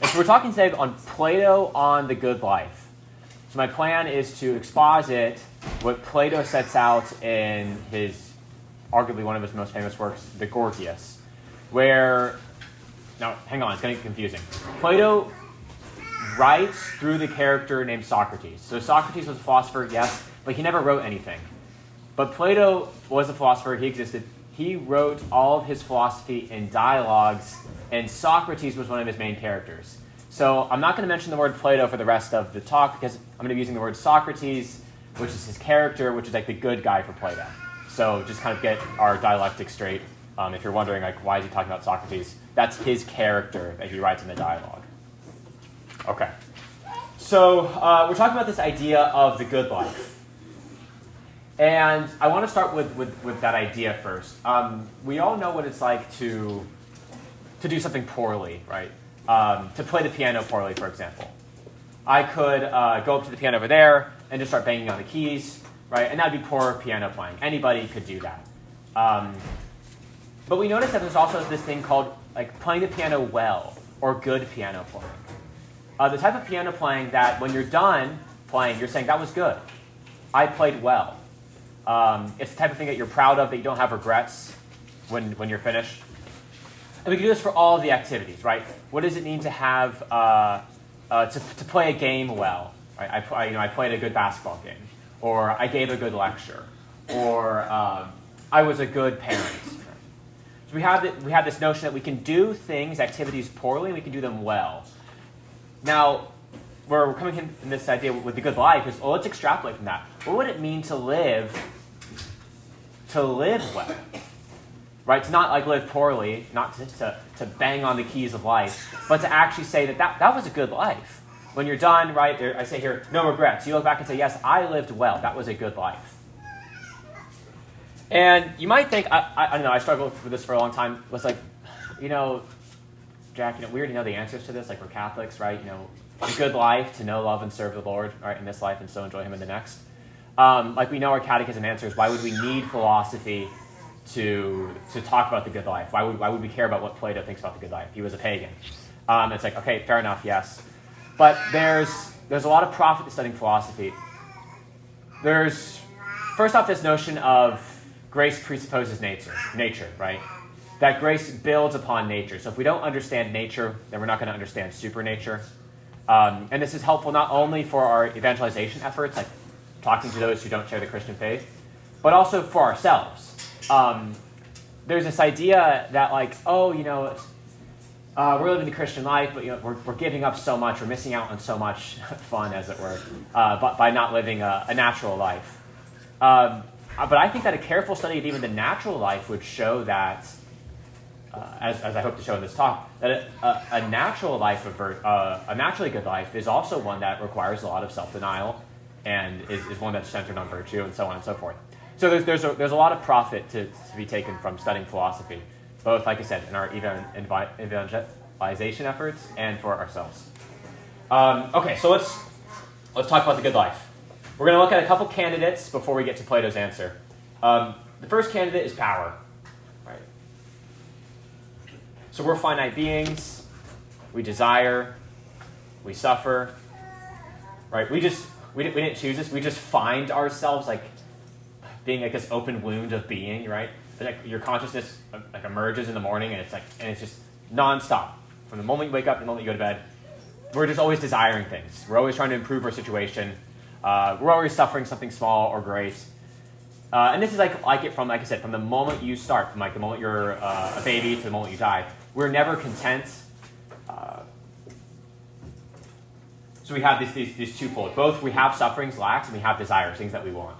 And so we're talking today on Plato on the good life. So my plan is to exposit what Plato sets out in his, arguably one of his most famous works, the Gorgias, where, now hang on, it's going to get confusing. Plato writes through the character named Socrates. So Socrates was a philosopher, yes, but he never wrote anything. But Plato was a philosopher, he existed. He wrote all of his philosophy in dialogues, and Socrates was one of his main characters. So I'm not going to mention the word Plato for the rest of the talk, because I'm going to be using the word Socrates, which is his character, which is like the good guy for Plato. So just kind of get our dialectic straight. If you're wondering, like, why is he talking about Socrates? That's his character that he writes in the dialogue. Okay. So we're talking about this idea of the good life. And I want to start with that idea first. We all know what it's like to do something poorly, right? To play the piano poorly, for example. I could go up to the piano over there and just start banging on the keys, right? And that would be poor piano playing. Anybody could do that. But we notice that there's also this thing called like playing the piano well or good piano playing. The type of piano playing that when you're done playing, you're saying, that was good. I played well. It's the type of thing that you're proud of, that you don't have regrets when you're finished. And we can do this for all of the activities, right? What does it mean to have to play a game well? Right? I played a good basketball game, or I gave a good lecture, or I was a good parent. So we have this notion that we can do things, activities poorly, and we can do them well. Now, where we're coming in this idea with the good life is, well, let's extrapolate from that. What would it mean to live well? Right? To not like live poorly, not to bang on the keys of life, but to actually say that was a good life. When you're done, right, I say here, no regrets. You look back and say, yes, I lived well. That was a good life. And you might think, I don't know, I struggled with this for a long time, was like, Jack, we already know the answers to this, like we're Catholics, right? A good life, to know, love, and serve the Lord, right, in this life, and so enjoy him in the next. Like we know our catechism answers, why would we need philosophy to talk about the good life? Why would we care about what Plato thinks about the good life? He was a pagan. It's like, okay, fair enough, yes. But there's a lot of profit to studying philosophy. There's, first off, this notion of grace presupposes nature, right? That grace builds upon nature. So if we don't understand nature, then we're not going to understand supernature. And this is helpful not only for our evangelization efforts, like talking to those who don't share the Christian faith, but also for ourselves. There's this idea that like, we're living the Christian life, but we're giving up so much, we're missing out on so much fun, as it were, by not living a natural life. But I think that a careful study of even the natural life would show that, as I hope to show in this talk, that a natural life, a naturally good life, is also one that requires a lot of self-denial, and is one that's centered on virtue, and so on and so forth. So there's a lot of profit to be taken from studying philosophy, both, like I said, in our evangelization efforts and for ourselves. Okay, so let's talk about the good life. We're going to look at a couple candidates before we get to Plato's answer. The first candidate is power. Right? So we're finite beings. We desire. We suffer. Right? We didn't choose this. We just find ourselves like being like this open wound of being. Right? Like your consciousness like emerges in the morning, and it's just nonstop from the moment you wake up to the moment you go to bed. We're just always desiring things. We're always trying to improve our situation. We're always suffering something small or great. And this is like it from, like I said, from the moment you start, from like the moment you're a baby to the moment you die. We're never content. So we have these twofold. Both we have sufferings, lacks, and we have desires, things that we want.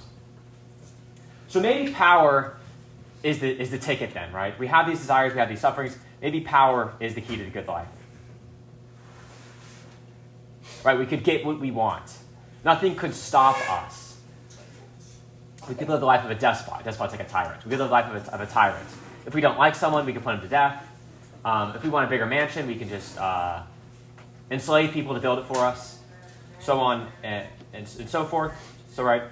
So maybe power is the ticket then, right? We have these desires, we have these sufferings. Maybe power is the key to the good life. Right? We could get what we want. Nothing could stop us. We could live the life of a despot. A despot's like a tyrant. We could live the life of a tyrant. If we don't like someone, we can put him to death. If we want a bigger mansion, we can just enslave people to build it for us. So on and so forth. So, right.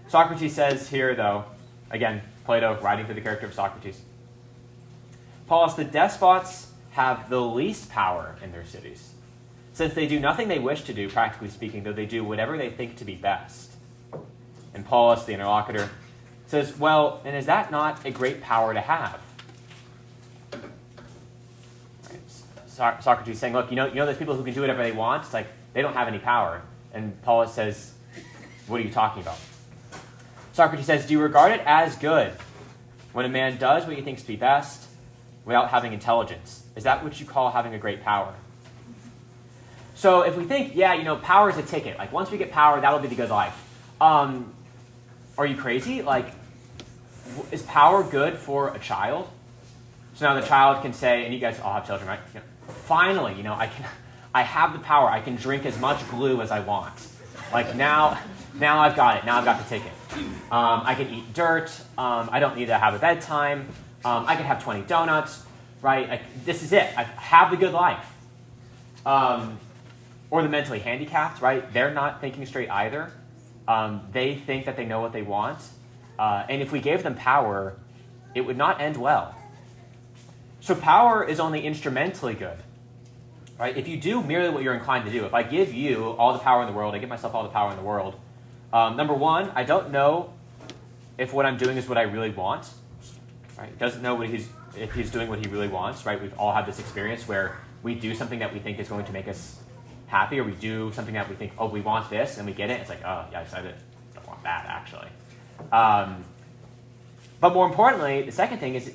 Socrates says here, though, again, Plato writing through the character of Socrates, Paulus, the despots have the least power in their cities. since they do nothing they wish to do, practically speaking, though they do whatever they think to be best. And Paulus, the interlocutor, says, well, and is that not a great power to have? Right. Socrates is saying, look, you know those people who can do whatever they want? It's like they don't have any power. And Paulus says, what are you talking about? Socrates says, do you regard it as good when a man does what he thinks to be best without having intelligence? Is that what you call having a great power? So if we think, power is a ticket. Like once we get power, that'll be the good life. Are you crazy? Like, is power good for a child? So now the child can say, and you guys all have children, right? Finally, I have the power. I can drink as much glue as I want. Like now I've got it. Now I've got the ticket. I can eat dirt. I don't need to have a bedtime. I can have 20 donuts, right? This is it. I have the good life. Or the mentally handicapped, right? They're not thinking straight either. They think that they know what they want. And if we gave them power, it would not end well. So power is only instrumentally good. Right? If you do merely what you're inclined to do, if I give you all the power in the world, I give myself all the power in the world, number one, I don't know if what I'm doing is what I really want. Right? He doesn't know if he's doing what he really wants. Right? We've all had this experience where we do something that we think is going to make us happy, or we do something that we think, oh, we want this, and we get it. It's like, oh, yeah, I don't want that, actually. But more importantly, the second thing is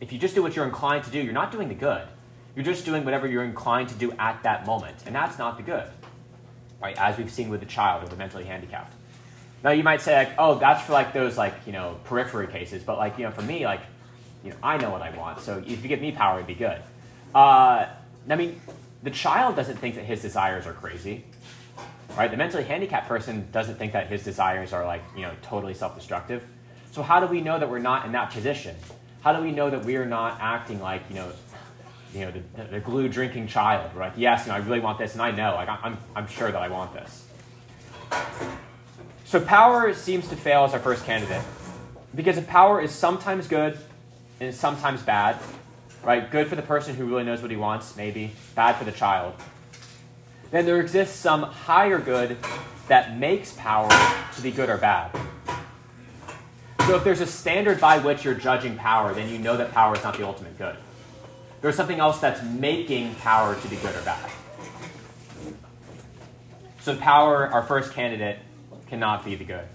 if you just do what you're inclined to do, you're not doing the good. You're just doing whatever you're inclined to do at that moment, and that's not the good, right? As we've seen with the child or the mentally handicapped. Now you might say, like, oh, that's for like those periphery cases, but for me, I know what I want. So if you give me power, it'd be good. The child doesn't think that his desires are crazy, right? The mentally handicapped person doesn't think that his desires are totally self-destructive. So how do we know that we're not in that position? How do we know that we are not acting like the glue drinking child, right? Yes, I really want this, and I know, I'm sure that I want this. So power seems to fail as our first candidate, because if power is sometimes good and sometimes bad, right? Good for the person who really knows what he wants, maybe. Bad for the child. Then there exists some higher good that makes power to be good or bad. So if there's a standard by which you're judging power, then you know that power is not the ultimate good. There's something else that's making power to be good or bad. So power, our first candidate, cannot be the good.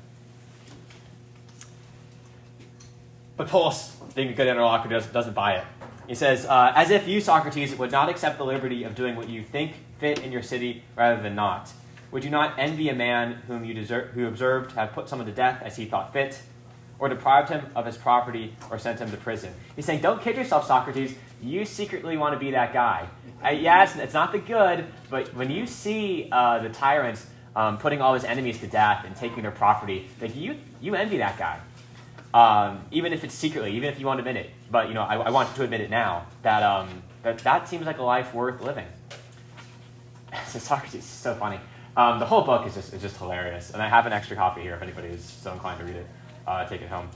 But Paulus, being a good interlocutor, doesn't buy it. He says, as if you, Socrates, would not accept the liberty of doing what you think fit in your city rather than not. Would you not envy a man who observed to have put someone to death as he thought fit, or deprived him of his property, or sent him to prison? He's saying, don't kid yourself, Socrates. You secretly want to be that guy. Yes, it's not the good, but when you see the tyrants putting all his enemies to death and taking their property, you envy that guy. Even if it's secretly, even if you won't admit it. But I want you to admit it now, that seems like a life worth living. So Socrates is so funny. The whole book is just hilarious, and I have an extra copy here if anybody is so inclined to read it. Take it home.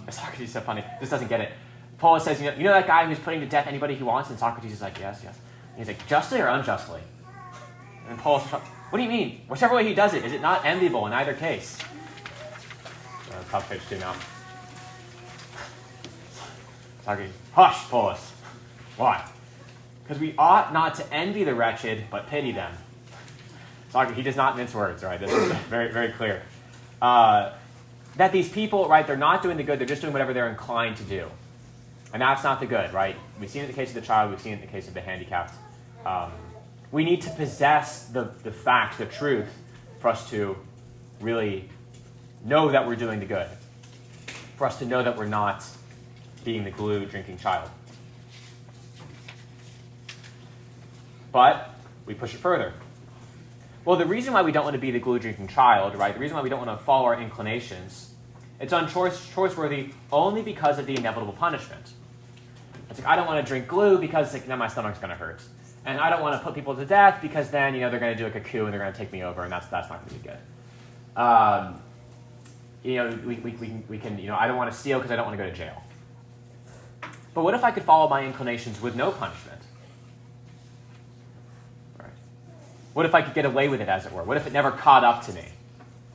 Socrates is so funny. This doesn't get it. Paulus says, you know that guy who's putting to death anybody he wants? And Socrates is like, yes. And he's like, justly or unjustly? And Paulus is like, what do you mean? Whichever way he does it, is it not enviable in either case? Top page 2 now. Socrates, hush, Paulus. Why? Because we ought not to envy the wretched, but pity them. Socrates, he does not mince words, right? This is very, very clear. That these people, right, they're not doing the good, they're just doing whatever they're inclined to do. And that's not the good, right? We've seen it in the case of the child, we've seen it in the case of the handicapped. We need to possess the fact, the truth, for us to really know that we're doing the good. For us to know that we're not being the glue-drinking child. But we push it further. Well, the reason why we don't want to be the glue-drinking child, right, the reason why we don't want to follow our inclinations, it's unchoice-worthy only because of the inevitable punishment. It's like, I don't want to drink glue because then my stomach's going to hurt. And I don't want to put people to death because then, they're going to do like a coup and they're going to take me over, and that's not going to be good. We can, I don't want to steal because I don't want to go to jail. But what if I could follow my inclinations with no punishment? Right. What if I could get away with it, as it were? What if it never caught up to me?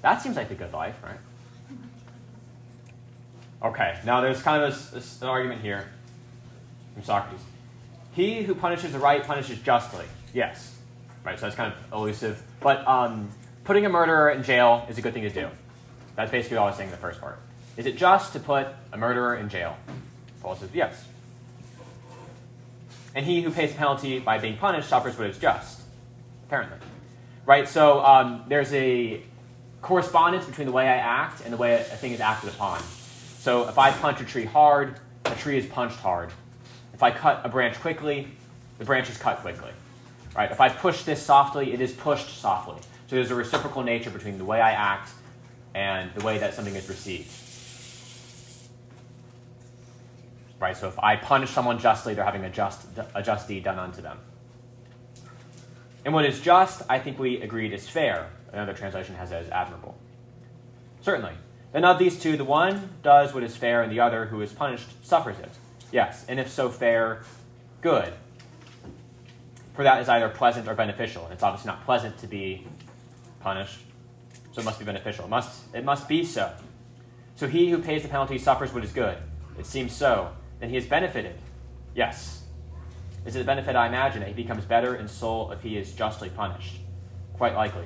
That seems like the good life, right? Okay, now there's kind of an argument here from Socrates. He who punishes the right punishes justly. Yes. Right, so that's kind of elusive. But putting a murderer in jail is a good thing to do. That's basically all I was saying in the first part. Is it just to put a murderer in jail? Paul says yes. And he who pays the penalty by being punished suffers what is just, apparently. Right, so there's a correspondence between the way I act and the way a thing is acted upon. So if I punch a tree hard, a tree is punched hard. If I cut a branch quickly, the branch is cut quickly. Right? If I push this softly, it is pushed softly. So there's a reciprocal nature between the way I act and the way that something is received. Right? So if I punish someone justly, they're having a just deed done unto them. And what is just, I think we agreed, is fair. Another translation has it as admirable. Certainly. Then of these two, the one does what is fair, and the other, who is punished, suffers it. Yes, and if so fair, good. For that is either pleasant or beneficial. And it's obviously not pleasant to be punished, so it must be beneficial. It must be so. So he who pays the penalty suffers what is good. It seems so. Then he is benefited. Yes. Is it a benefit, I imagine, that he becomes better in soul if he is justly punished? Quite likely.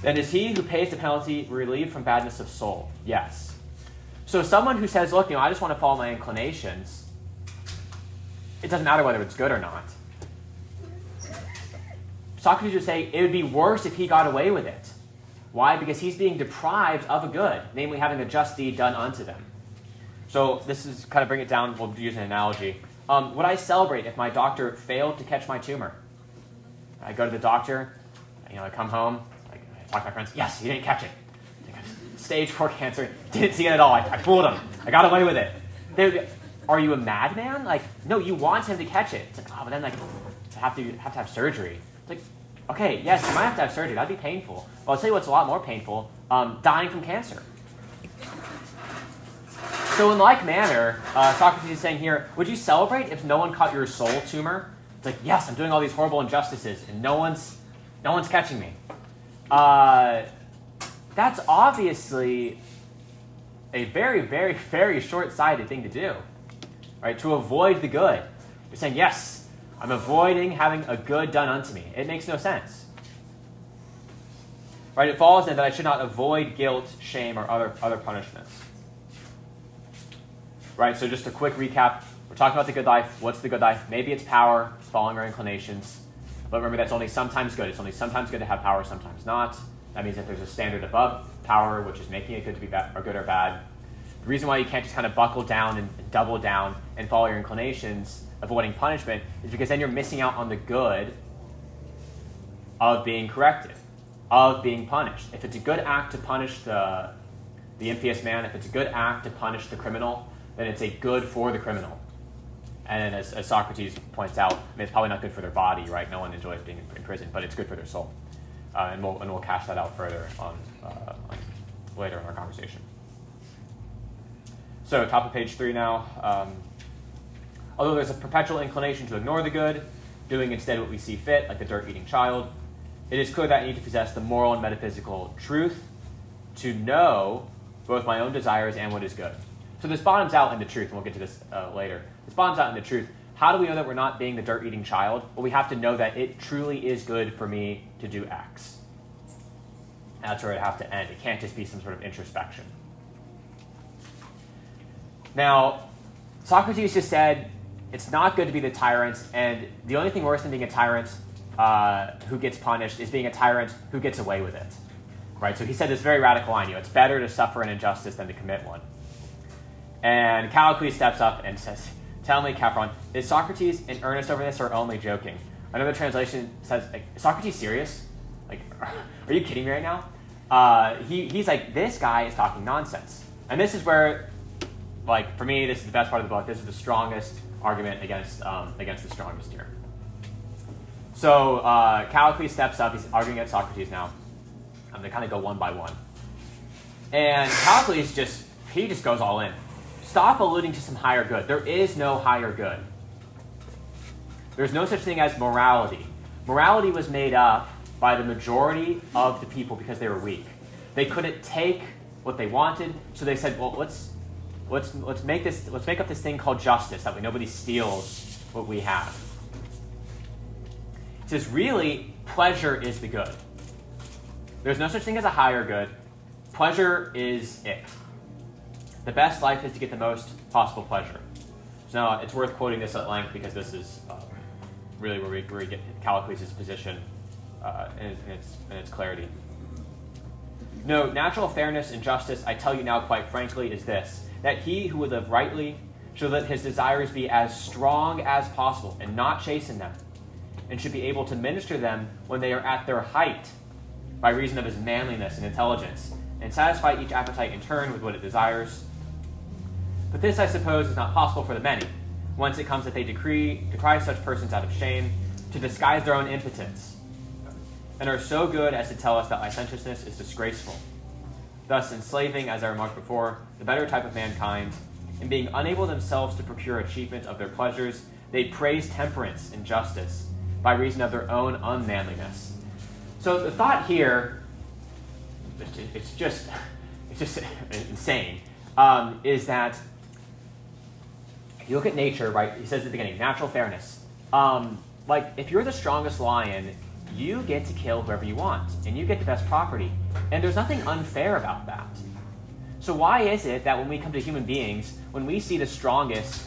Then is he who pays the penalty relieved from badness of soul? Yes. So someone who says, look, I just want to follow my inclinations, it doesn't matter whether it's good or not. Socrates would say it would be worse if he got away with it. Why? Because he's being deprived of a good, namely having a just deed done unto them. So this is kind of bring it down, we'll use an analogy. Would I celebrate if my doctor failed to catch my tumor? I go to the doctor, I come home, I talk to my friends, yes, he didn't catch it. Stage 4 cancer, didn't see it at all. I fooled him. I got away with it. They would be, are you a madman? No, you want him to catch it. It's but then have to have surgery. It's okay, yes, you might have to have surgery. That'd be painful. Well, I'll tell you what's a lot more painful, dying from cancer. So in like manner, Socrates is saying here, would you celebrate if no one caught your soul tumor? It's yes, I'm doing all these horrible injustices, and no one's catching me. That's obviously a very, very, very short-sighted thing to do, right? To avoid the good. You're saying, yes, I'm avoiding having a good done unto me. It makes no sense. Right? It follows then that I should not avoid guilt, shame, or other punishments. Right? So just a quick recap. We're talking about the good life. What's the good life? Maybe it's power, following our inclinations. But remember, that's only sometimes good. It's only sometimes good to have power, sometimes not. That means that there's a standard above power, which is making it good to be bad, or good or bad. The reason why you can't just kind of buckle down and double down and follow your inclinations, avoiding punishment, is because then you're missing out on the good of being corrected, of being punished. If it's a good act to punish the impious man, if it's a good act to punish the criminal, then it's a good for the criminal. And as Socrates points out, it's probably not good for their body, right? No one enjoys being in prison, but it's good for their soul. And we'll cash that out further on later in our conversation. So top of page 3 now. Although there's a perpetual inclination to ignore the good, doing instead what we see fit, like the dirt-eating child, it is clear that I need to possess the moral and metaphysical truth to know both my own desires and what is good. So this bottoms out into truth, and we'll get to this later. This bottoms out into truth. How do we know that we're not being the dirt-eating child? Well, we have to know that it truly is good for me to do X. And that's where it has to end. It can't just be some sort of introspection. Now, Socrates just said it's not good to be the tyrant, and the only thing worse than being a tyrant who gets punished is being a tyrant who gets away with it. Right? So he said this very radical line, it's better to suffer an injustice than to commit one. And Callicles steps up and says, tell me, Capron, is Socrates in earnest over this or only joking? Another translation says, is Socrates serious? Are you kidding me right now? He's like, this guy is talking nonsense. And this is where, for me, this is the best part of the book. This is the strongest argument against the strongest here. So Callicles steps up. He's arguing against Socrates now. They kind of go one by one. And Callicles just goes all in. Stop alluding to some higher good. There is no higher good. There's no such thing as morality. Morality was made up by the majority of the people because they were weak. They couldn't take what they wanted, so they said, well, let's make up this thing called justice, that way nobody steals what we have. It says, really, pleasure is the good. There's no such thing as a higher good. Pleasure is it. The best life is to get the most possible pleasure. So now it's worth quoting this at length because this is really where we get Callicles' position in its clarity. No, natural fairness and justice, I tell you now quite frankly, is this, that he who would live rightly should let his desires be as strong as possible and not chasten them, and should be able to minister them when they are at their height by reason of his manliness and intelligence, and satisfy each appetite in turn with what it desires. But this, I suppose, is not possible for the many, whence it comes that they decry such persons out of shame, to disguise their own impotence, and are so good as to tell us that licentiousness is disgraceful, thus enslaving, as I remarked before, the better type of mankind, and being unable themselves to procure achievement of their pleasures, they praise temperance and justice by reason of their own unmanliness. So the thought here, it's just insane, is that if you look at nature, right, he says at the beginning, natural fairness. Like, if you're the strongest lion, you get to kill whoever you want, and you get the best property. And there's nothing unfair about that. So why is it that when we come to human beings, when we see the strongest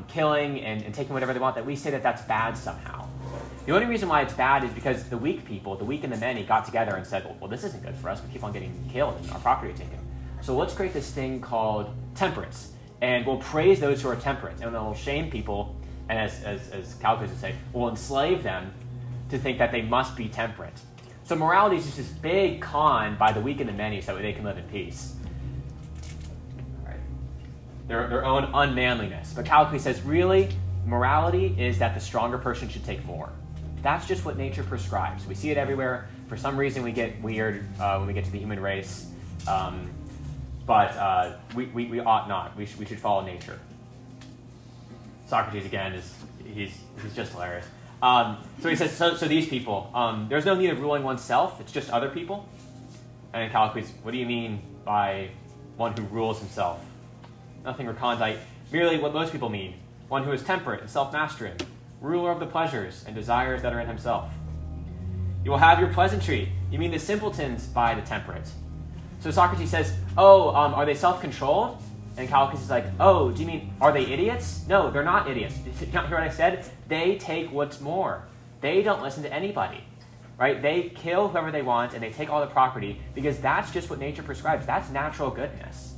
killing and taking whatever they want, that we say that that's bad somehow? The only reason why it's bad is because the weak people, the weak and the many, got together and said, well, this isn't good for us. We keep on getting killed and our property taken. So let's create this thing called temperance. And we'll praise those who are temperate. And then we'll shame people, and as Callicles would say, we'll enslave them to think that they must be temperate. So morality is just this big con by the weak and the many so that they can live in peace. Right. Their own unmanliness. But Callicles says, really, morality is that the stronger person should take more. That's just what nature prescribes. We see it everywhere. For some reason, we get weird when we get to the human race. But we ought not. We should follow nature. Socrates, again, he's just hilarious. So he says, so these people, there's no need of ruling oneself. It's just other people. And in Callicles, what do you mean by one who rules himself? Nothing recondite. Merely what most people mean. One who is temperate and self-mastering, ruler of the pleasures and desires that are in himself. You will have your pleasantry. You mean the simpletons by the temperate. So Socrates says, are they self-controlled? And Callicles is like, do you mean, are they idiots? No, they're not idiots. Did you not hear what I said? They take what's more. They don't listen to anybody, right? They kill whoever they want, and they take all the property, because that's just what nature prescribes. That's natural goodness.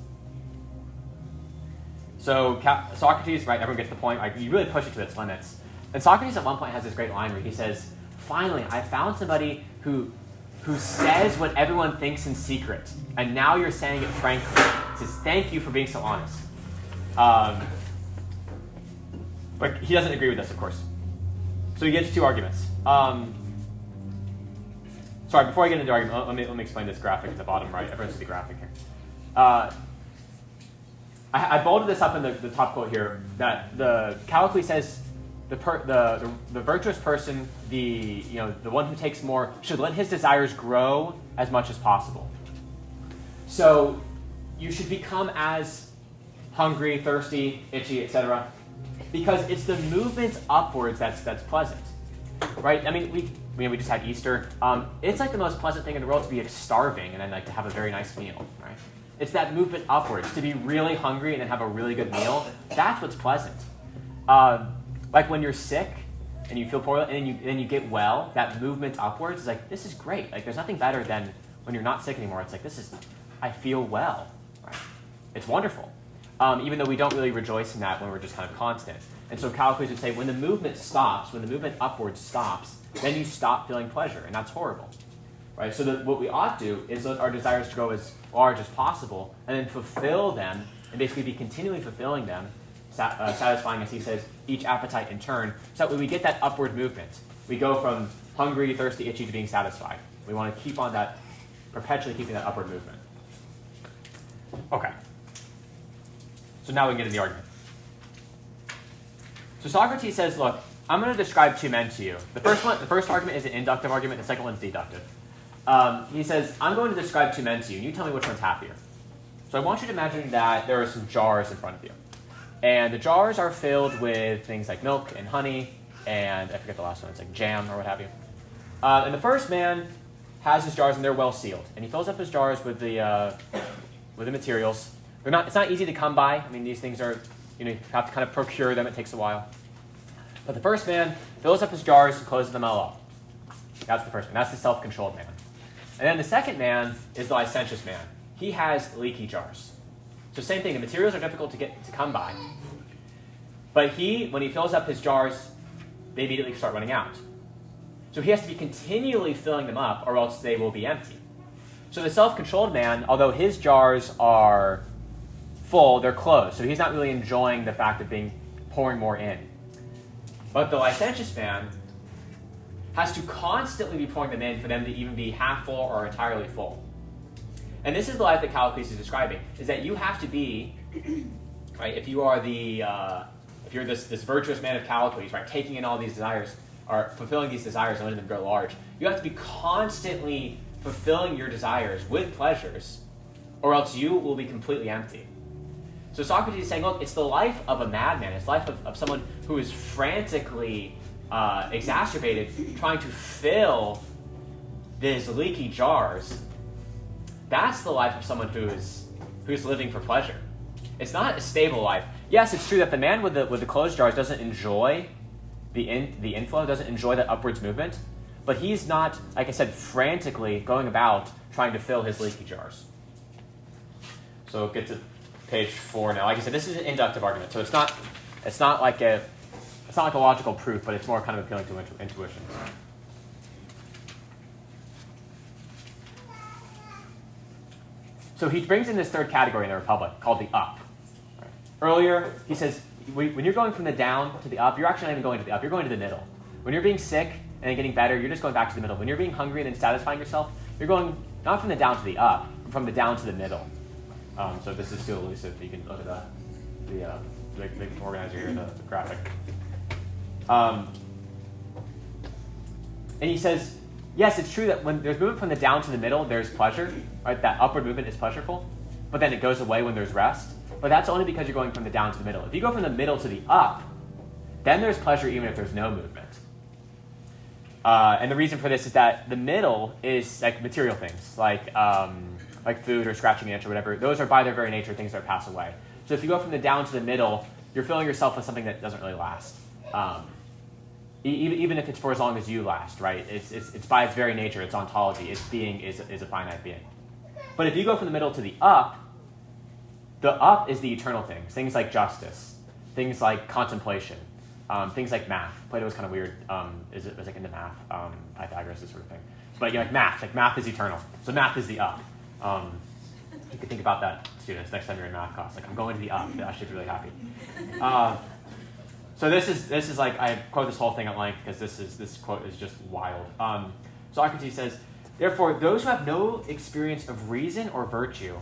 So Socrates, right, everyone gets the point. Right? You really push it to its limits. And Socrates at one point has this great line where he says, finally, I found somebody who says what everyone thinks in secret, and now you're saying it frankly. He says, thank you for being so honest. But he doesn't agree with this, of course. So he gets two arguments. Sorry, before I get into the argument, let me explain this graphic at the bottom right. Everyone see the graphic here. I bolded this up in the top quote here, that the Callicles says the virtuous person, the one who takes more, should let his desires grow as much as possible. So you should become as hungry, thirsty, itchy, etc., because it's the movement upwards that's pleasant, right? I mean, we just had Easter. It's like the most pleasant thing in the world to be starving and then like to have a very nice meal, right? It's that movement upwards, to be really hungry and then have a really good meal. That's what's pleasant. Like when you're sick and you feel poorly and then you get well, that movement upwards is like, this is great. Like there's nothing better than when you're not sick anymore. It's like, I feel well, right? It's wonderful. Even though we don't really rejoice in that when we're just kind of constant. And so Callicles would say, when the movement stops, when the movement upwards stops, then you stop feeling pleasure, and that's horrible. Right? So what we ought to do is let our desires to grow as large as possible, and then fulfill them, and basically be continually fulfilling them, satisfying, as he says, each appetite in turn, so that when we get that upward movement, we go from hungry, thirsty, itchy to being satisfied. We want to keep on that, perpetually keeping that upward movement. Okay. So now we can get into the argument. So Socrates says, look, I'm going to describe two men to you. The first argument is an inductive argument. The second one's deductive. He says, I'm going to describe two men to you, and you tell me which one's happier. So I want you to imagine that there are some jars in front of you. And the jars are filled with things like milk and honey, and I forget the last one. It's like jam or what have you. And the first man has his jars, and they're well sealed. And he fills up his jars with the materials. It's not easy to come by. I mean, these things are, you have to kind of procure them. It takes a while. But the first man fills up his jars and closes them all up. That's the first man. That's the self-controlled man. And then the second man is the licentious man. He has leaky jars. So same thing. The materials are difficult to come by. But when he fills up his jars, they immediately start running out. So he has to be continually filling them up, or else they will be empty. So the self-controlled man, although his jars are full, they're closed. So he's not really enjoying the fact of pouring more in. But the licentious man has to constantly be pouring them in for them to even be half full or entirely full. And this is the life that Callicles is describing, is that you have to be, right, if you are if you're this virtuous man of Callicles, right, taking in all these desires, or fulfilling these desires and letting them grow large, you have to be constantly fulfilling your desires with pleasures, or else you will be completely empty. So Socrates is saying, look, it's the life of a madman. It's the life of someone who is frantically exacerbated, trying to fill these leaky jars. That's the life of someone who's living for pleasure. It's not a stable life. Yes, it's true that the man with the closed jars doesn't enjoy the inflow, doesn't enjoy that upwards movement, but he's not, like I said, frantically going about trying to fill his leaky jars. So we'll get to page 4 now. Like I said, this is an inductive argument, so it's not like a logical proof, but it's more kind of appealing to intuition. So he brings in this third category in the Republic called the up. Right. Earlier, he says, when you're going from the down to the up, you're actually not even going to the up, you're going to the middle. When you're being sick and then getting better, you're just going back to the middle. When you're being hungry and then satisfying yourself, you're going not from the down to the up, but from the down to the middle. So this is still elusive. You can look at the organizer here, the graphic. And he says, yes, it's true that when there's movement from the down to the middle, there's pleasure. Right? That upward movement is pleasureful. But then it goes away when there's rest. But that's only because you're going from the down to the middle. If you go from the middle to the up, then there's pleasure even if there's no movement. And the reason for this is that the middle is like material things, like food or scratching the itch or whatever. Those are by their very nature things that pass away. So if you go from the down to the middle, you're filling yourself with something that doesn't really last. Even if it's for as long as you last, right? It's by its very nature, its ontology, its being is a finite being. But if you go from the middle to the up is the eternal things like justice, things like contemplation, things like math. Plato was kind of weird. Is like into math, Pythagoras, this sort of thing. But like math is eternal. So math is the up. You can think about that, students, next time you're in math class. Like, I'm going to the up. I should be really happy. So this is like, I quote this whole thing at length because this quote is just wild. Socrates says, therefore, those who have no experience of reason or virtue,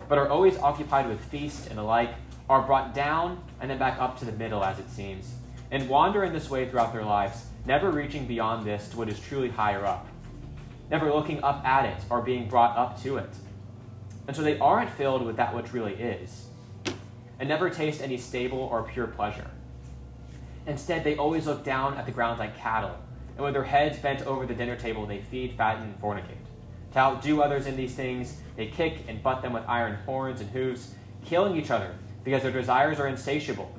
but are always occupied with feast and the like, are brought down and then back up to the middle, as it seems, and wander in this way throughout their lives, never reaching beyond this to what is truly higher up, never looking up at it or being brought up to it. And so they aren't filled with that which really is, and never taste any stable or pure pleasure. Instead, they always look down at the ground like cattle, and with their heads bent over the dinner table, they feed, fatten, and fornicate. To outdo others in these things, they kick and butt them with iron horns and hooves, killing each other because their desires are insatiable.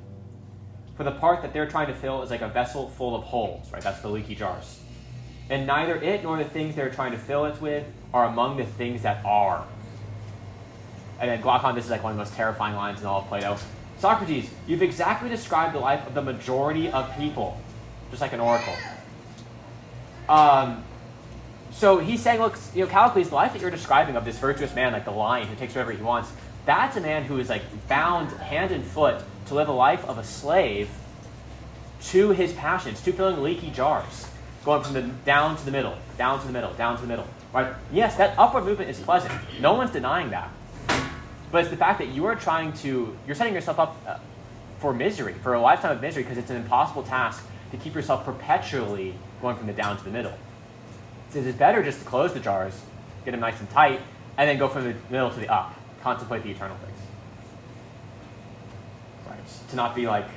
For the part that they're trying to fill is like a vessel full of holes, right? That's the leaky jars. And neither it nor the things they're trying to fill it with are among the things that are. And then Glaucon, this is like one of the most terrifying lines in all of Plato. Socrates, you've exactly described the life of the majority of people, just like an oracle. So he's saying, look, Callicles, the life that you're describing of this virtuous man, like the lion who takes whatever he wants, that's a man who is like bound hand and foot to live a life of a slave to his passions, to filling leaky jars, going from the down to the middle, down to the middle, down to the middle. Right? Yes, that upward movement is pleasant. No one's denying that. But it's the fact that you're setting yourself up for misery, for a lifetime of misery, because it's an impossible task to keep yourself perpetually going from the down to the middle. So it's better just to close the jars, get them nice and tight, and then go from the middle to the up. Contemplate the eternal things. Right. To not be like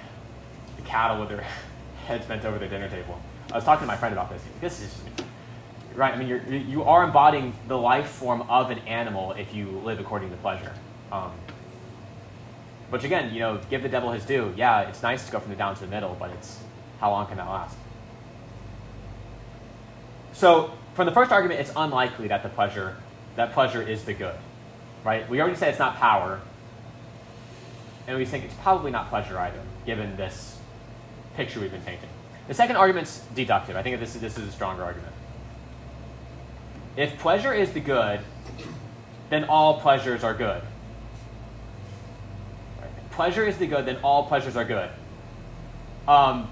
the cattle with their heads bent over their dinner table. I was talking to my friend about this. This is right. I mean, you are embodying the life form of an animal if you live according to pleasure. Which again, give the devil his due. Yeah, it's nice to go from the down to the middle, but it's how long can that last? So, from the first argument, it's unlikely that pleasure is the good, right? We already said it's not power, and we think it's probably not pleasure either, given this picture we've been painting. The second argument's deductive. I think this is a stronger argument. If pleasure is the good, then all pleasures are good. If pleasure is the good, then all pleasures are good.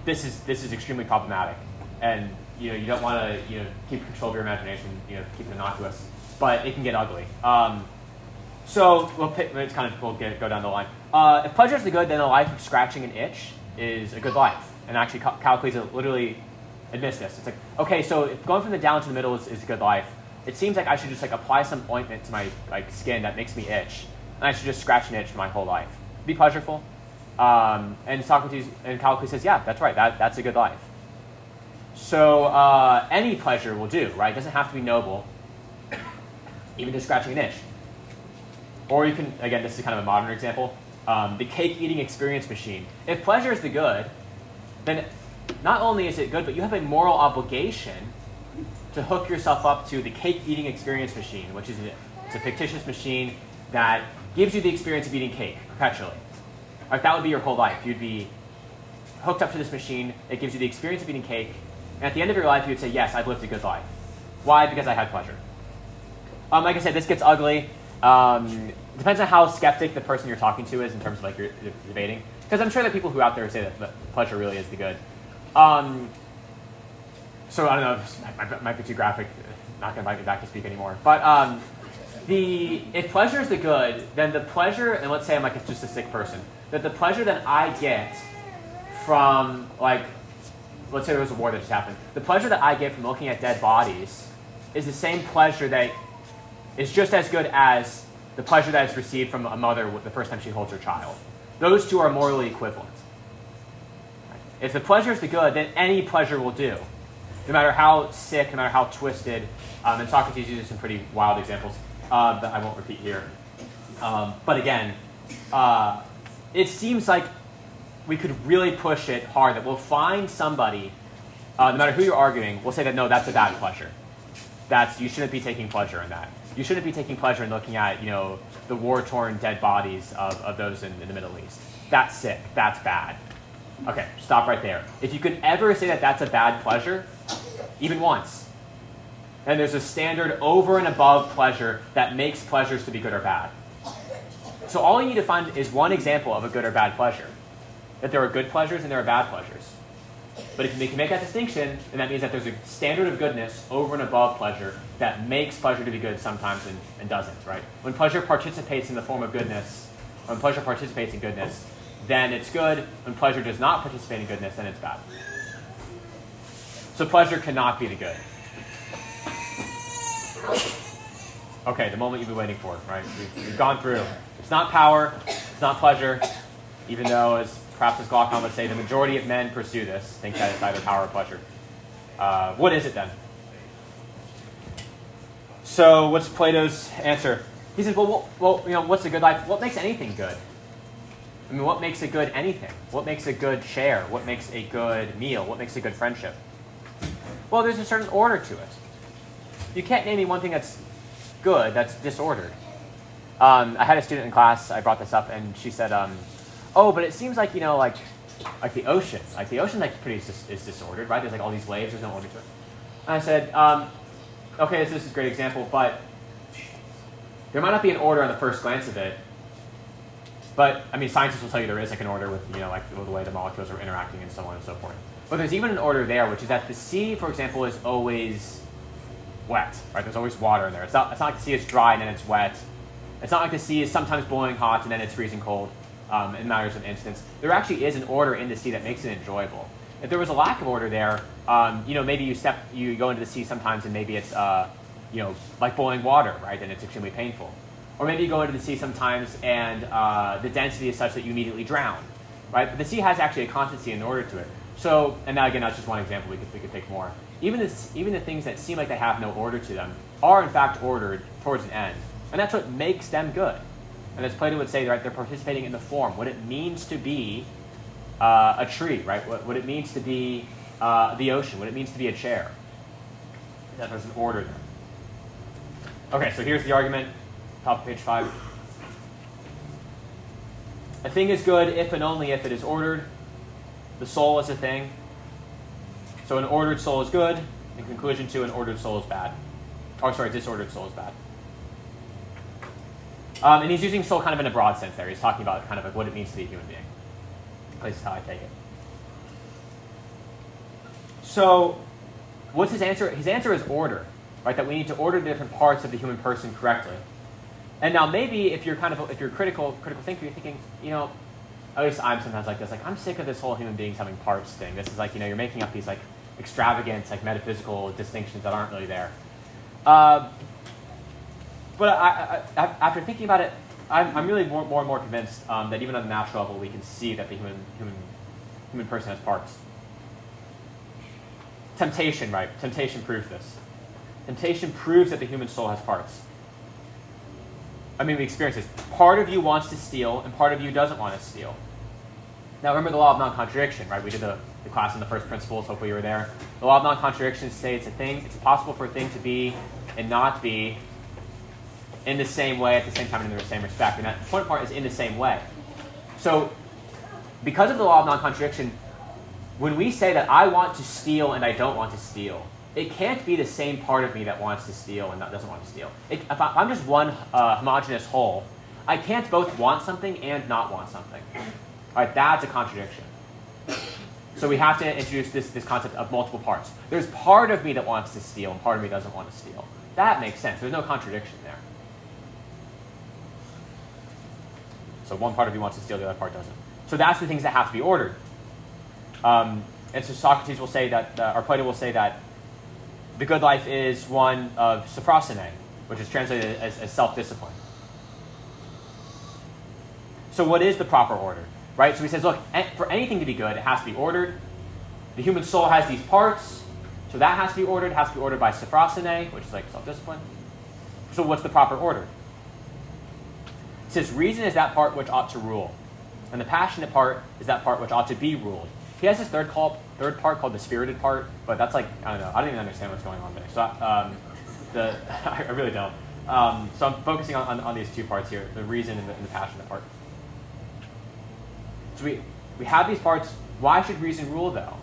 This is extremely problematic, and you don't want to keep control of your imagination, keep it innocuous, but it can get ugly. So we'll go down the line. If pleasure is the good, then a life of scratching an itch is a good life. And actually, Callicles literally admits this. It's like, okay, so if going from the down to the middle is a good life, it seems like I should just apply some ointment to my skin that makes me itch, and I should just scratch an itch for my whole life. Be pleasureful. And Callicles says, yeah, that's right. That's a good life. So any pleasure will do, right? It doesn't have to be noble, even just scratching an itch. Or you can, again, this is kind of a modern example, the cake-eating experience machine. If pleasure is the good, then not only is it good, but you have a moral obligation to hook yourself up to the cake-eating experience machine, which is it's a fictitious machine that gives you the experience of eating cake perpetually. Like, that would be your whole life. You'd be hooked up to this machine. It gives you the experience of eating cake. And at the end of your life, you would say, yes, I've lived a good life. Why? Because I had pleasure. Like I said, this gets ugly. Depends on how skeptic the person you're talking to is in terms of you're debating. Because I'm sure there are people who out there say that pleasure really is the good. So I don't know, it might be too graphic. Not going to invite me back to speak anymore. But if pleasure is the good, then the pleasure, and let's say I'm just a sick person, that the pleasure that I get from let's say there was a war that just happened. The pleasure that I get from looking at dead bodies is the same pleasure that is just as good as the pleasure that is received from a mother the first time she holds her child. Those two are morally equivalent. If the pleasure is the good, then any pleasure will do, no matter how sick, no matter how twisted. And Socrates uses some pretty wild examples that I won't repeat here. But again, it seems like we could really push it hard, that we'll find somebody, no matter who you're arguing, will say that, no, that's a bad pleasure. You shouldn't be taking pleasure in that. You shouldn't be taking pleasure in looking at, the war-torn dead bodies of those in the Middle East. That's sick. That's bad. Okay, stop right there. If you could ever say that that's a bad pleasure, even once, then there's a standard over and above pleasure that makes pleasures to be good or bad. So all you need to find is one example of a good or bad pleasure. That there are good pleasures and there are bad pleasures. But if you can make that distinction, then that means that there's a standard of goodness over and above pleasure that makes pleasure to be good sometimes and doesn't, right? When pleasure participates in the form of goodness, when pleasure participates in goodness, then it's good. When pleasure does not participate in goodness, then it's bad. So pleasure cannot be the good. Okay, the moment you've been waiting for, right? We've gone through. It's not power, it's not pleasure, even though, as perhaps as Glaucon would say, the majority of men pursue this, think that it's either power or pleasure. What is it then? So what's Plato's answer? He says, well, what's a good life? What makes anything good? I mean, what makes a good anything? What makes a good share? What makes a good meal? What makes a good friendship? Well, there's a certain order to it. You can't name me one thing that's good that's disordered. I had a student in class, I brought this up, and she said, oh, but it seems like, the ocean. Like, the ocean, is disordered, right? There's, all these waves, there's no order to it. And I said, okay, this is a great example, but there might not be an order on the first glance of it, but, scientists will tell you there is, an order with, the way the molecules are interacting and so on and so forth. But there's even an order there, which is that the sea, for example, is always wet, right? There's always water in there. It's not like the sea is dry and then it's wet. It's not like the sea is sometimes boiling hot and then it's freezing cold in matters of instance. There actually is an order in the sea that makes it enjoyable. If there was a lack of order there, maybe you go into the sea sometimes and maybe it's, like boiling water, right? And it's extremely painful. Or maybe you go into the sea sometimes and the density is such that you immediately drown, right? But the sea has actually a constancy and order to it. So, and now again, that's just one example. We could take more. Even the things that seem like they have no order to them are in fact ordered towards an end. And that's what makes them good. And as Plato would say, right, they're participating in the form, what it means to be a tree, right? What it means to be the ocean, what it means to be a chair. That there's an order there. Okay, so here's the argument, top of page 5. A thing is good if and only if it is ordered. The soul is a thing. So an ordered soul is good. In conclusion to, an ordered soul is bad. Disordered soul is bad. And he's using soul kind of in a broad sense there. He's talking about kind of like what it means to be a human being. At least how I take it. So what's his answer? His answer is order, right? That we need to order the different parts of the human person correctly. And now maybe if you're critical thinker, you're thinking, at least I'm sometimes like this, like I'm sick of this whole human beings having parts thing. This is like, you're making up these like extravagant, like metaphysical distinctions that aren't really there. But I after thinking about it, I'm really more and more convinced that even on the natural level, we can see that the human person has parts. Temptation, right? Temptation proves this. Temptation proves that the human soul has parts. I mean, we experience this. Part of you wants to steal, and part of you doesn't want to steal. Now, remember the law of non-contradiction, right? We did the class in the first principles. Hopefully you were there. The law of non-contradiction says it's possible for a thing to be and not be in the same way at the same time and in the same respect. And that important part is in the same way. So, because of the law of non-contradiction, when we say that I want to steal and I don't want to steal, it can't be the same part of me that wants to steal and that doesn't want to steal. If I'm just one homogeneous whole, I can't both want something and not want something. All right, that's a contradiction. So we have to introduce this concept of multiple parts. There's part of me that wants to steal and part of me doesn't want to steal. That makes sense. There's no contradiction there. So one part of you wants to steal, the other part doesn't. So that's the things that have to be ordered. And so Socrates will say that, or Plato will say that the good life is one of sophrosyne, which is translated as self-discipline. So what is the proper order? Right? So he says, look, for anything to be good, it has to be ordered. The human soul has these parts, so that has to be ordered. It has to be ordered by sophrosyne, which is like self-discipline. So what's the proper order? It says, reason is that part which ought to rule, and the passionate part is that part which ought to be ruled. He has this third part called the spirited part, but that's like, I don't know. I don't even understand what's going on there. So I really don't. So I'm focusing on these two parts here, the reason and the passionate part. So we have these parts. Why should reason rule, though?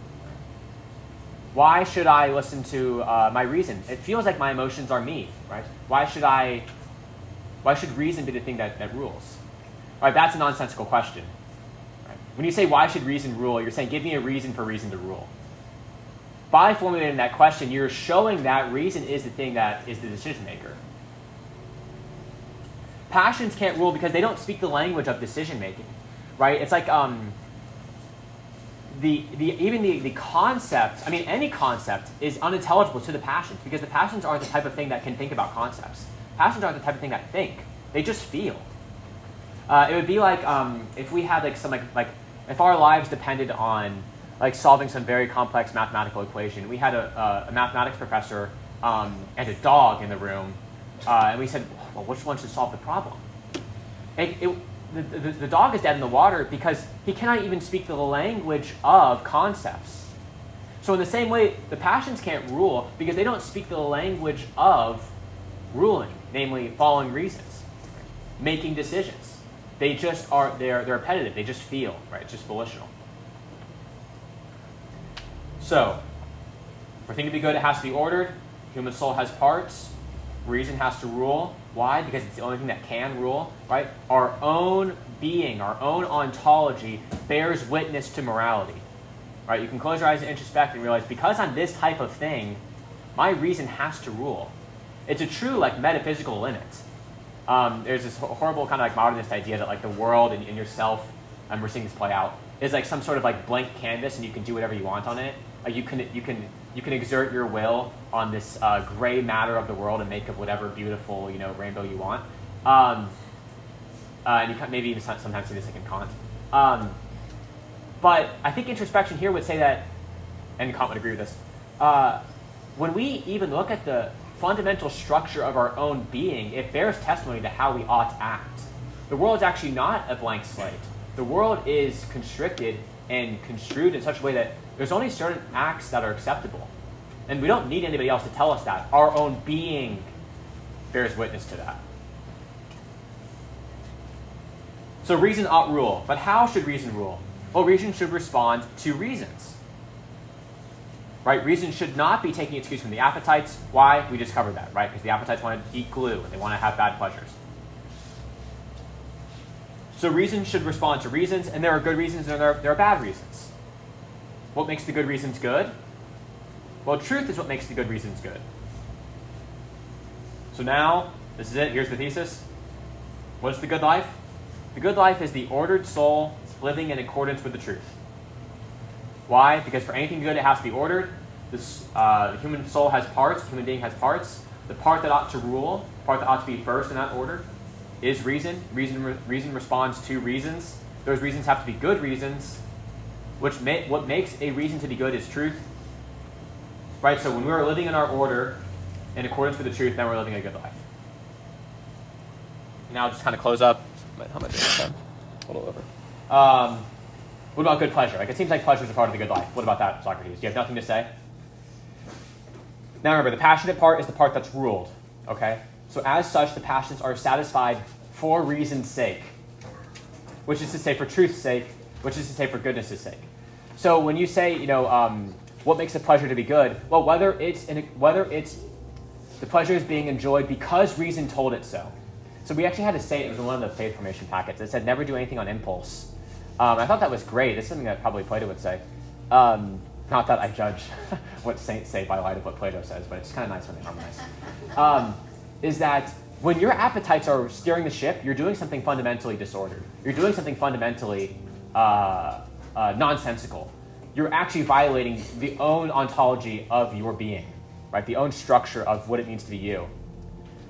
Why should I listen to my reason? It feels like my emotions are me, right? Why should reason be the thing that rules? Right, that's a nonsensical question. Right? When you say, why should reason rule, you're saying, give me a reason for reason to rule. By formulating that question, you're showing that reason is the thing that is the decision maker. Passions can't rule because they don't speak the language of decision making. Right? It's like the concept, I mean, any concept is unintelligible to the passions because the passions aren't the type of thing that can think about concepts. Passions aren't the type of thing that think. They just feel. It would be like if we had like some like if our lives depended on like solving some very complex mathematical equation. We had a mathematics professor and a dog in the room, and we said, well, which one should solve the problem? The dog is dead in the water because he cannot even speak the language of concepts. So in the same way, the passions can't rule because they don't speak the language of ruling, namely following reasons, making decisions. They just are, they're repetitive. They just feel, right? It's just volitional. So, for a thing to be good, it has to be ordered. Human soul has parts. Reason has to rule. Why? Because it's the only thing that can rule, right? Our own being, our own ontology bears witness to morality, right? You can close your eyes and introspect and realize because I'm this type of thing, my reason has to rule. It's a true like metaphysical limit. There's this horrible kind of like modernist idea that like the world and yourself, and we're seeing this play out, is like some sort of like blank canvas, and you can do whatever you want on it. Like you can exert your will on this gray matter of the world and make of whatever beautiful rainbow you want. And you can maybe even sometimes see this like in Kant. But I think introspection here would say that, and Kant would agree with this, when we even look at the fundamental structure of our own being, it bears testimony to how we ought to act. The world is actually not a blank slate. The world is constricted and construed in such a way that there's only certain acts that are acceptable. And we don't need anybody else to tell us that. Our own being bears witness to that. So reason ought rule. But how should reason rule? Well, reason should respond to reasons. Right? Reason should not be taking its cues from the appetites. Why? We just covered that, right? Because the appetites want to eat glue and they want to have bad pleasures. So reason should respond to reasons, and there are good reasons and there are bad reasons. What makes the good reasons good? Well, truth is what makes the good reasons good. So now, this is it. Here's the thesis. What is the good life? The good life is the ordered soul living in accordance with the truth. Why? Because for anything good, it has to be ordered. The human soul has parts. The human being has parts. The part that ought to rule, the part that ought to be first in that order, is reason. Reason responds to reasons. Those reasons have to be good reasons. What makes a reason to be good is truth. Right? So when we are living in our order, in accordance with the truth, then we're living a good life. Now, just kind of close up. How much is time? A little over. What about good pleasure? Like, it seems like pleasure is a part of the good life. What about that, Socrates? Do you have nothing to say? Now remember, the passionate part is the part that's ruled. Okay? So as such, the passions are satisfied for reason's sake, which is to say for truth's sake, which is to say for goodness' sake. So when you say, what makes a pleasure to be good? Well, whether it's the pleasure is being enjoyed because reason told it so. So we actually had to say it was in one of the faith formation packets. It said never do anything on impulse. I thought that was great. It's something that probably Plato would say. Not that I judge what saints say by light of what Plato says, but it's kind of nice when they harmonize. Is that when your appetites are steering the ship, you're doing something fundamentally disordered. You're doing something fundamentally nonsensical. You're actually violating the own ontology of your being, right? The own structure of what it means to be you.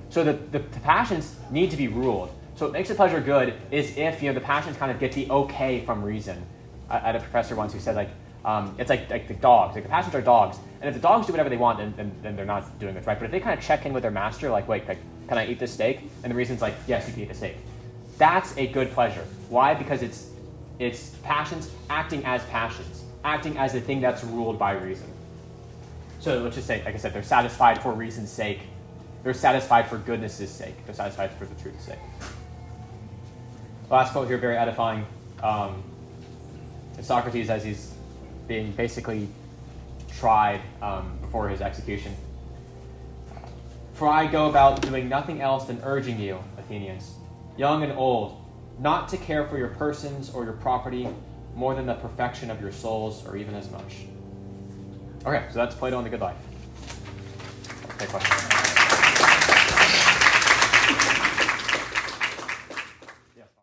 So the passions need to be ruled. So what makes a pleasure good is if the passions kind of get the okay from reason. I had a professor once who said it's like the dogs. Like the passions are dogs, and if the dogs do whatever they want, then they're not doing what's right. But if they kind of check in with their master, like wait, can I eat this steak? And the reason's like yes, you can eat the steak. That's a good pleasure. Why? Because it's passions acting as passions, acting as the thing that's ruled by reason. So let's just say, like I said, they're satisfied for reason's sake. They're satisfied for goodness' sake. They're satisfied for the truth's sake. Last quote here, very edifying. Socrates, as he's being basically tried before his execution. For I go about doing nothing else than urging you, Athenians, young and old, not to care for your persons or your property more than the perfection of your souls, or even as much. Okay, so that's Plato and the Good Life. Okay, questions?